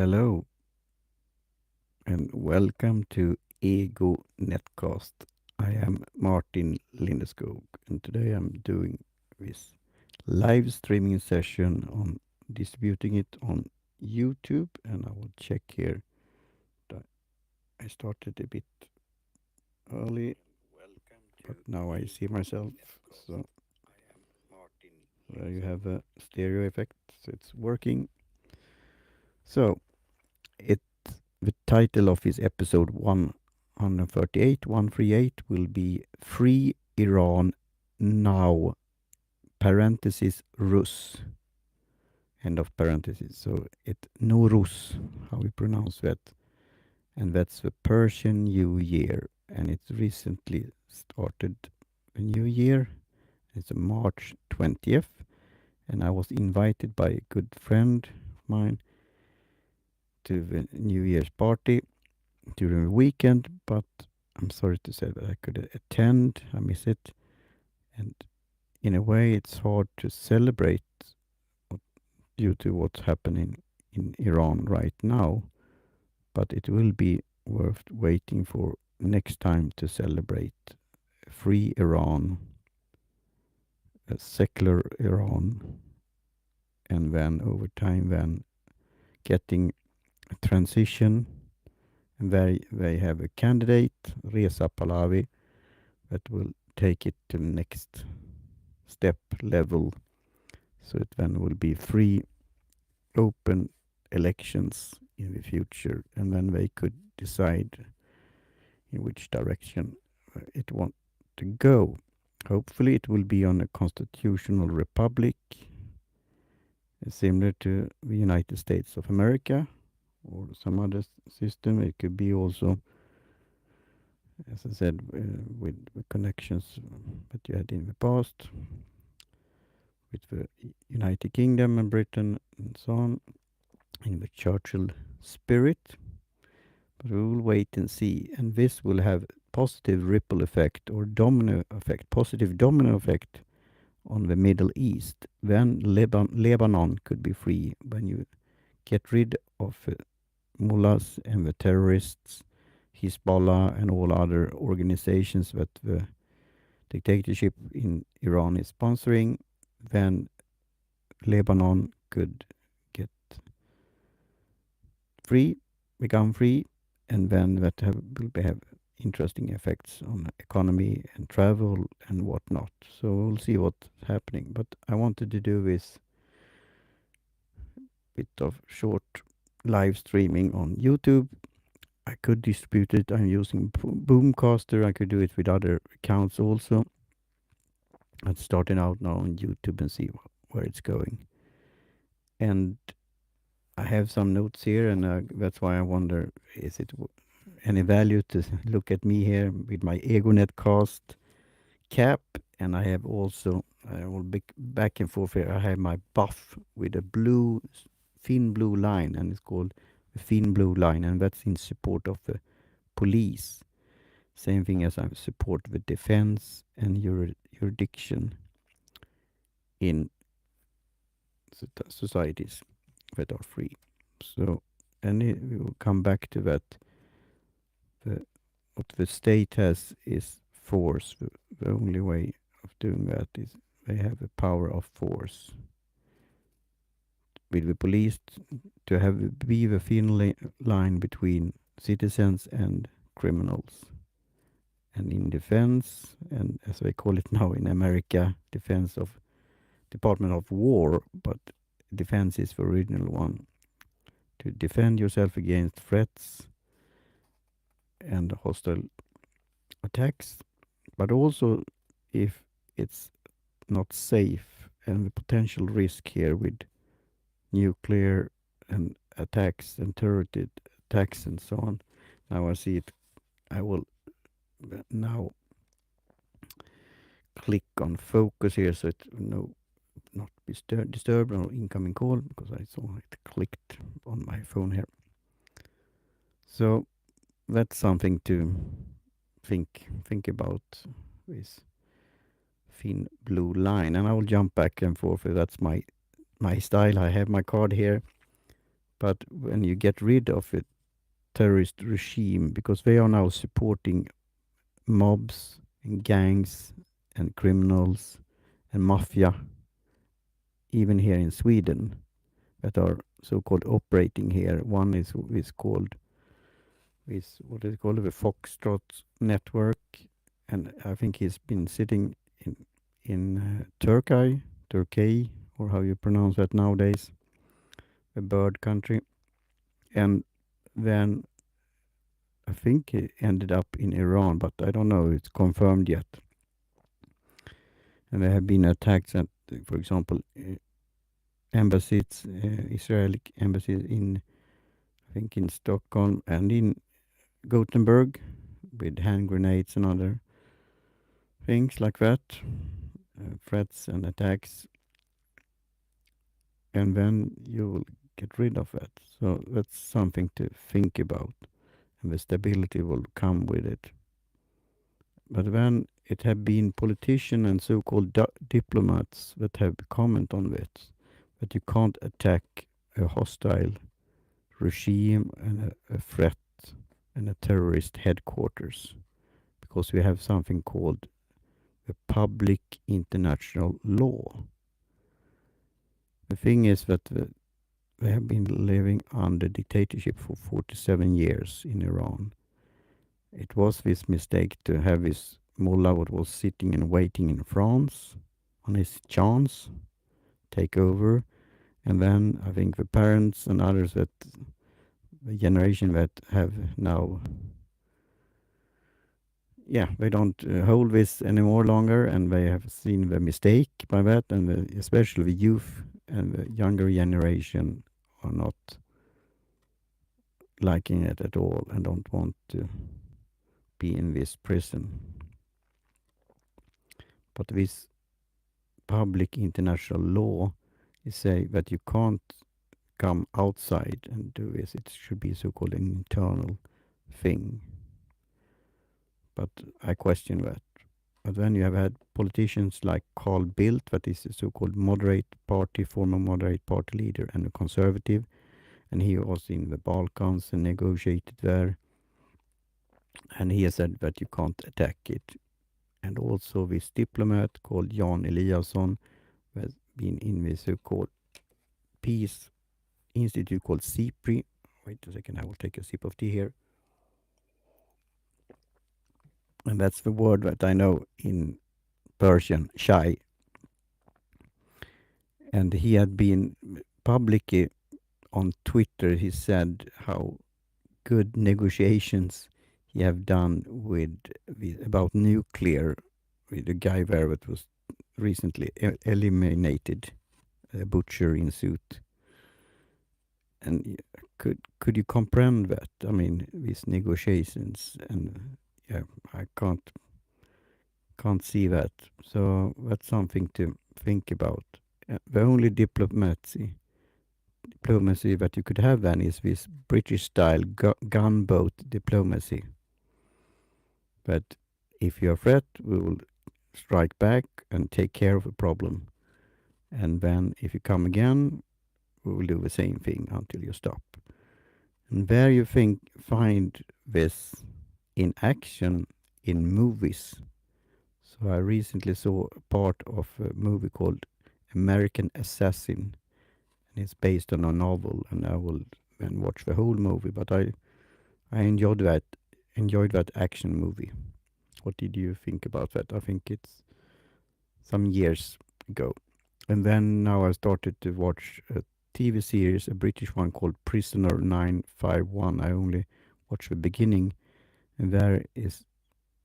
Hello and welcome to Ego Netcast. I am Martin Lindeskog and today I'm doing this live streaming session on distributing it on YouTube, and I will check here that I started a bit early, but now I see myself. So you have a stereo effect, so it's working. So it the title of this episode 138 will be Free Iran Now, parenthesis Rus, end of parenthesis. So it Nowruz, how we pronounce that. And that's the Persian New Year. And it's recently started a new year. It's March 20th. And I was invited by a good friend of mine to the New Year's party during the weekend, but I'm sorry to say that I could attend. I miss it, and in a way, it's hard to celebrate due to what's happening in Iran right now. But it will be worth waiting for next time to celebrate free Iran, a secular Iran, and then over time, then getting a transition. And they have a candidate, Reza Pahlavi, that will take it to the next step level. So it then will be free, open elections in the future, and then they could decide in which direction it wants to go. Hopefully, it will be on a constitutional republic, similar to the United States of America or some other system. It could be also, as I said, with connections that you had in the past with the United Kingdom and Britain and so on, in the Churchill spirit. But we will wait and see. And this will have positive ripple effect or domino effect, positive domino effect on the Middle East. Then Lebanon could be free when you get rid of mullahs and the terrorists, Hezbollah and all other organizations that the dictatorship in Iran is sponsoring. Then Lebanon could get free, become free, and then that will have interesting effects on the economy and travel and whatnot. So we'll see what's happening. But I wanted to do this bit of short live streaming on YouTube. I could distribute it. I'm using Boomcaster. I could do it with other accounts also. I'm starting out now on YouTube and see where it's going. And I have some notes here, and that's why I wonder: is it any value to look at me here with my EgoNet cast cap? And I have also, I will be back and forth here. I have my buff with a blue, thin blue line, and it's called the thin blue line, and that's in support of the police. Same thing as I support the defense and jurisdiction in societies that are free. So, and we will come back to that. What the state has is force. The only way of doing that is they have the power of force. With the police to be the thin line between citizens and criminals. And in defense, and as they call it now in America, defense of Department of War, but defense is the original one. To defend yourself against threats and hostile attacks, but also if it's not safe, and the potential risk here with nuclear and attacks and turreted attacks and so on. Now I see it. I will now click on focus here so it not be disturbed or incoming call, because I saw it clicked on my phone here. So that's something to think about, this thin blue line, and I will jump back and forth. That's my style. I have my card here But when you get rid of a terrorist regime, because they are now supporting mobs and gangs and criminals and mafia, even here in Sweden, that are so-called operating here. One is called is what is called the Foxtrot network, and I think he's been sitting in Turkey, or how you pronounce that nowadays, a bird country, and then I think he ended up in Iran, but I don't know. It's confirmed yet. And there have been attacks at, for example, embassies, Israeli embassies in, I think, in Stockholm and in Gothenburg, with hand grenades and other things like that, threats and attacks, and then you will get rid of that. So that's something to think about, and the stability will come with it. But then it have been politicians and so-called diplomats that have comment on this, that you can't attack a hostile regime and a threat and a terrorist headquarters, because we have something called the public international law. The thing is that they have been living under dictatorship for 47 years in Iran. It was this mistake to have this mullah what was sitting and waiting in France on his chance, take over, and then I think the parents and others, that the generation that have now, they don't hold this anymore longer, and they have seen the mistake by that, and especially the youth and the younger generation are not liking it at all and don't want to be in this prison. But this public international law is say that you can't come outside and do this. It should be so-called an internal thing. But I question that. But then you have had politicians like Carl Bildt, that is a so-called moderate party, former moderate party leader and a conservative, and he was in the Balkans and negotiated there. And he has said that you can't attack it. And also this diplomat called Jan Eliasson, who has been in the so-called peace institute called SIPRI. Wait a second, I will take a sip of tea here. And that's the word that I know in Persian, shy. And he had been publicly on Twitter, he said how good negotiations he have done with about nuclear, with a guy there that was recently eliminated, a butcher in suit. And could you comprehend that? I mean, these negotiations, and I can't see that. So that's something to think about. The only diplomacy that you could have then is this British style gunboat diplomacy. That if you're a threat, we will strike back and take care of the problem. And then if you come again, we will do the same thing until you stop. And where you find this in action in movies. So I recently saw a part of a movie called American Assassin, and it's based on a novel, and I will then watch the whole movie. But I enjoyed that action movie. What did you think about that? I think it's some years ago. And then now I started to watch a TV series, a British one called Prisoner 951. I only watched the beginning, and there is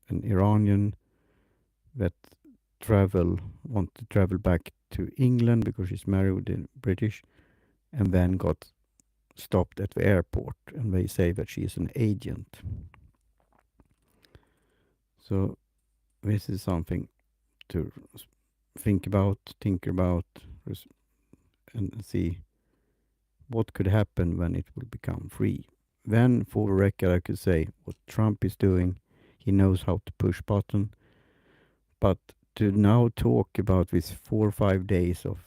an Iranian that want to travel back to England because she's married with a British, and then got stopped at the airport, and they say that she is an agent. So this is something to think about, and see what could happen when it will become free. Then, for the record, I could say what Trump is doing, he knows how to push button. But to now talk about this 4 or 5 days of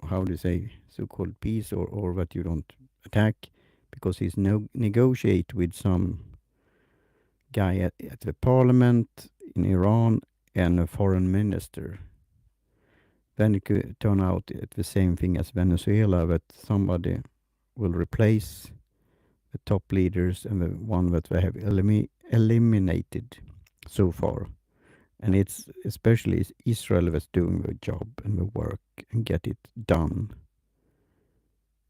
how do you say, so-called peace, or that you don't attack, because he's negotiate with some guy at the parliament in Iran and a foreign minister. Then it could turn out the same thing as Venezuela, that somebody will replace the top leaders and the one that they have eliminated so far. And it's especially Israel that's doing the job and the work and get it done.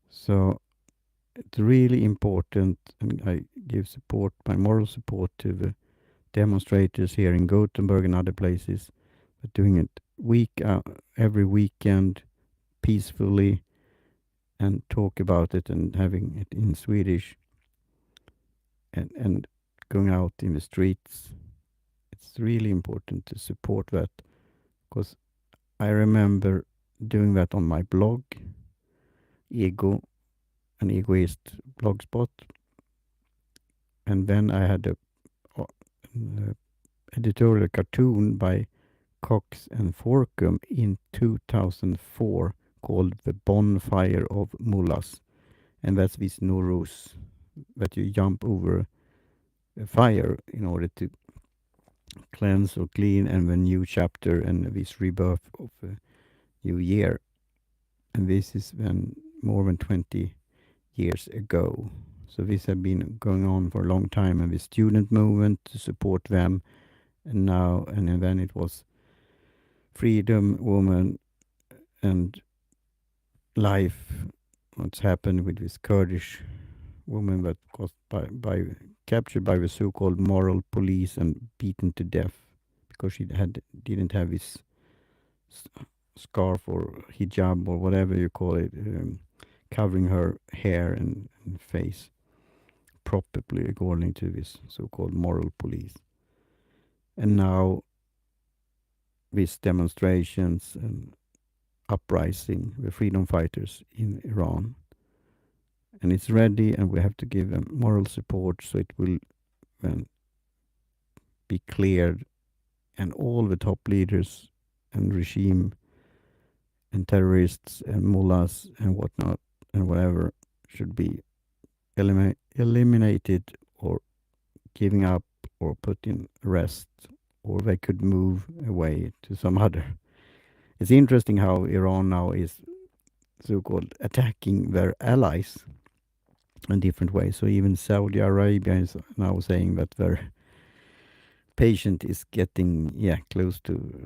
So it's really important, and I give support, my moral support, to the demonstrators here in Gothenburg and other places, but doing it every weekend peacefully, and talk about it and having it in Swedish, and going out in the streets. It's really important to support that, because I remember doing that on my blog, Ego, an egoist blogspot, and then I had a editorial cartoon by Cox and Forkum in 2004 called The Bonfire of Mullahs, and that's this Nowruz, that you jump over a fire in order to cleanse or clean, and the new chapter and this rebirth of a new year. And this is then more than 20 years ago. So this had been going on for a long time, and the student movement to support them, and now and then it was freedom, woman, and life. What's happened with this Kurdish woman that was captured by the so-called moral police and beaten to death because she didn't have this scarf or hijab or whatever you call it, covering her hair and face properly according to this so-called moral police. And now these demonstrations and uprising, the freedom fighters in Iran. And it's ready, and we have to give them moral support so it will then be cleared, and all the top leaders and regime and terrorists and mullahs and whatnot and whatever should be eliminated or giving up or put in arrest, or they could move away to some other. It's interesting how Iran now is so-called attacking their allies in different ways. So even Saudi Arabia is now saying that their patient is getting close to,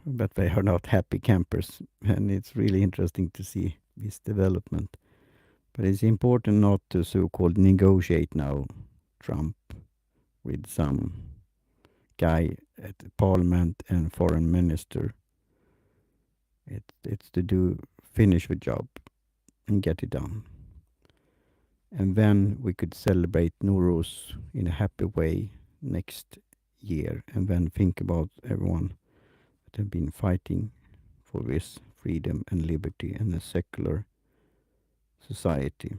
but they are not happy campers, and it's really interesting to see this development. But it's important not to so-called negotiate now, Trump, with some guy at the parliament and foreign minister. It's to finish the job and get it done. And then we could celebrate Nowruz in a happy way next year, and then think about everyone that have been fighting for this freedom and liberty and a secular society.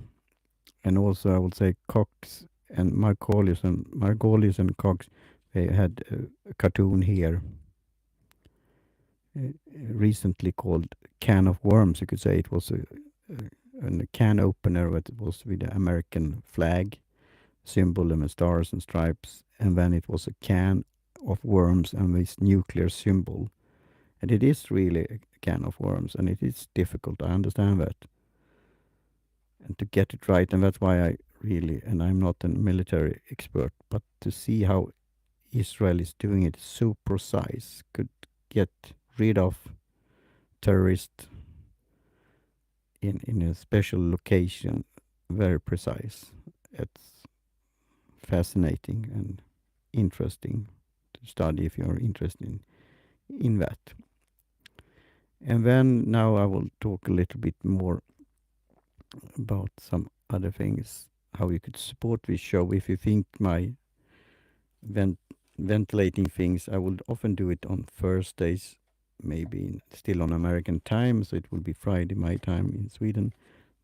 And also, I would say Cox and Margolis and Cox, they had a cartoon here recently called Can of Worms. You could say it was a can opener that was with the American flag symbol and the stars and stripes, and then it was a can of worms and this nuclear symbol. And it is really a can of worms, and it is difficult. I understand that. And to get it right, and that's why and I'm not a military expert, but to see how Israel is doing it so precise, could get rid of terrorists in a special location, very precise. It's fascinating and interesting to study if you're interested in that. And then now I will talk a little bit more about some other things, how you could support this show. If you think my ventilating things, I will often do it on Thursdays, maybe still on American time, so it will be Friday my time in Sweden.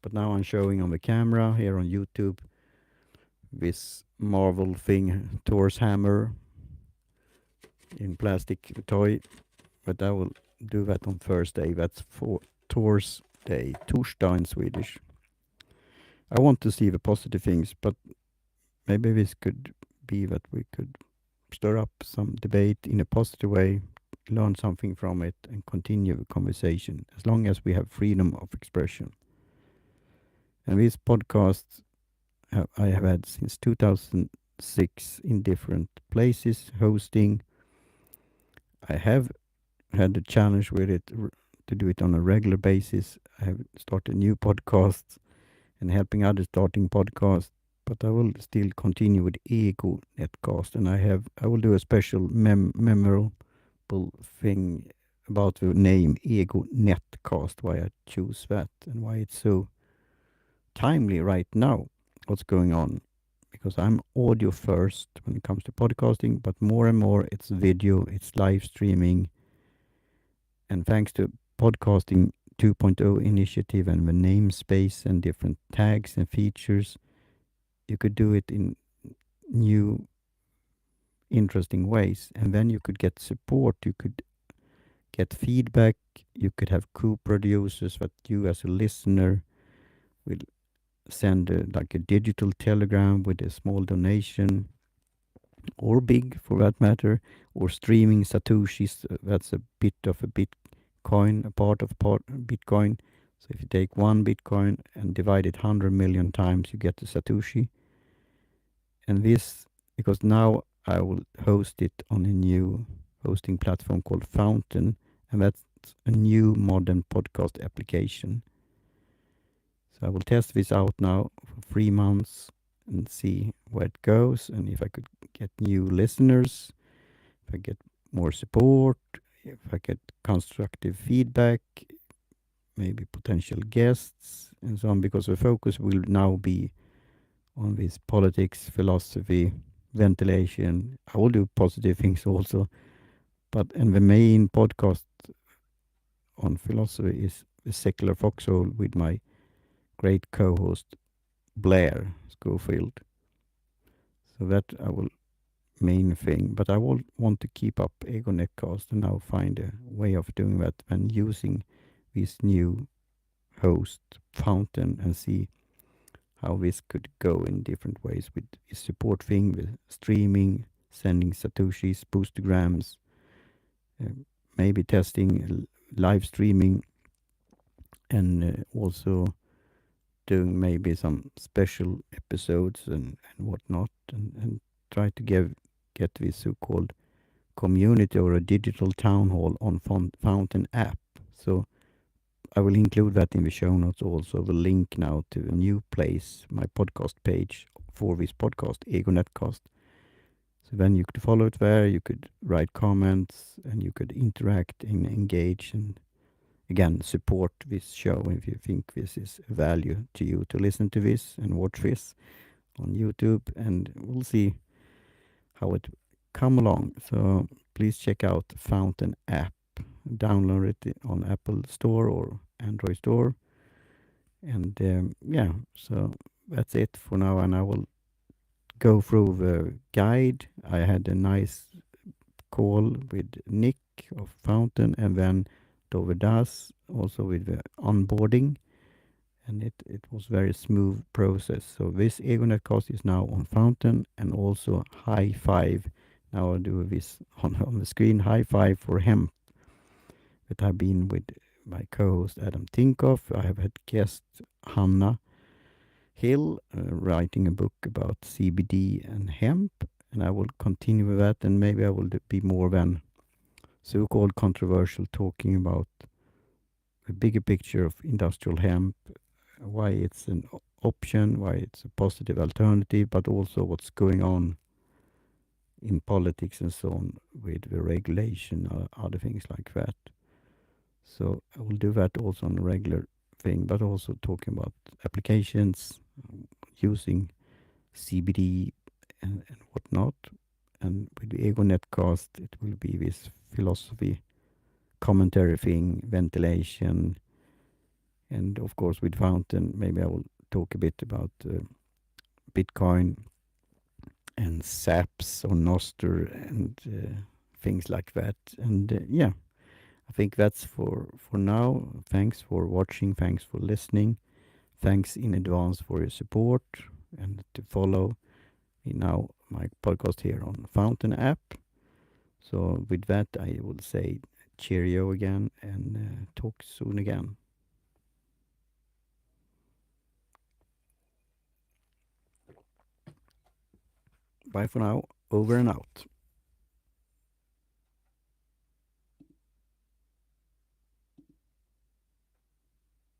But now I'm showing on the camera here on YouTube this Marvel thing, Thor's hammer in plastic toy. But I will do that on Thursday. That's Thursday, torsdag in Swedish. I want to see the positive things, but maybe this could be that we could stir up some debate in a positive way, learn something from it, and continue the conversation as long as we have freedom of expression. And these podcasts I have had since 2006 in different places hosting. I have had a challenge with it to do it on a regular basis. I have started new podcasts and helping others starting podcasts, but I will still continue with Ego Netcast, and I will do a special memorable thing about the name Ego Netcast, why I choose that and why it's so timely right now. What's going on? Because I'm audio first when it comes to podcasting, but more and more it's video, it's live streaming, and thanks to podcasting 2.0 initiative and the namespace and different tags and features, you could do it in new interesting ways, and then you could get support, you could get feedback, you could have co-producers that you as a listener will send like a digital telegram with a small donation, or big for that matter, or streaming satoshis. That's a bit of a bitcoin, a part of bitcoin. So if you take one bitcoin and divide it 100 million times, you get a satoshi. And this, because now I will host it on a new hosting platform called Fountain, and that's a new modern podcast application. So I will test this out now for 3 months and see where it goes, and if I could get new listeners, if I get more support, if I get constructive feedback, maybe potential guests, and so on, because the focus will now be on this politics, philosophy, ventilation. I will do positive things also, and the main podcast on philosophy is the Secular Foxhole with my great co-host Blair Schofield. So that I will main thing, but I will want to keep up Ego Netcast and now find a way of doing that and using this new host Fountain and see how this could go in different ways with support thing, with streaming, sending satoshis, boostograms, maybe testing live streaming, and also doing maybe some special episodes and whatnot, and try to get this so-called community or a digital town hall on Fountain app. So I will include that in the show notes also, the link now to a new place, my podcast page for this podcast, Ego Netcast. So then you could follow it there, you could write comments, and you could interact and engage, and again, support this show if you think this is value to you to listen to this and watch this on YouTube, and we'll see how it come along. So please check out Fountain app, download it on Apple Store or Android Store, and yeah, so that's it for now, and I will go through the guide. I had a nice call with Nick of Fountain, and then Dovedas also with the onboarding, and it was very smooth process. So this Ego Netcast is now on Fountain, and also high five. Now I'll do this on the screen. High five for hemp that I've been with my co-host Adam Tinkoff. I have had guest Hanna Hill writing a book about CBD and hemp, and I will continue with that, and maybe I will be more than so-called controversial, talking about the bigger picture of industrial hemp, why it's an option, why it's a positive alternative, but also what's going on in politics and so on with the regulation or other things like that. So I will do that also on a regular thing, but also talking about applications, using CBD and whatnot. And with the Ego Netcast, it will be this philosophy, commentary thing, ventilation, and of course with Fountain, maybe I will talk a bit about Bitcoin and SAPS or Noster and things like that. And yeah, I think that's for now. Thanks for watching. Thanks for listening. Thanks in advance for your support and to follow me now my podcast here on Fountain app. So with that, I will say cheerio again and talk soon again. Bye for now. Over and out.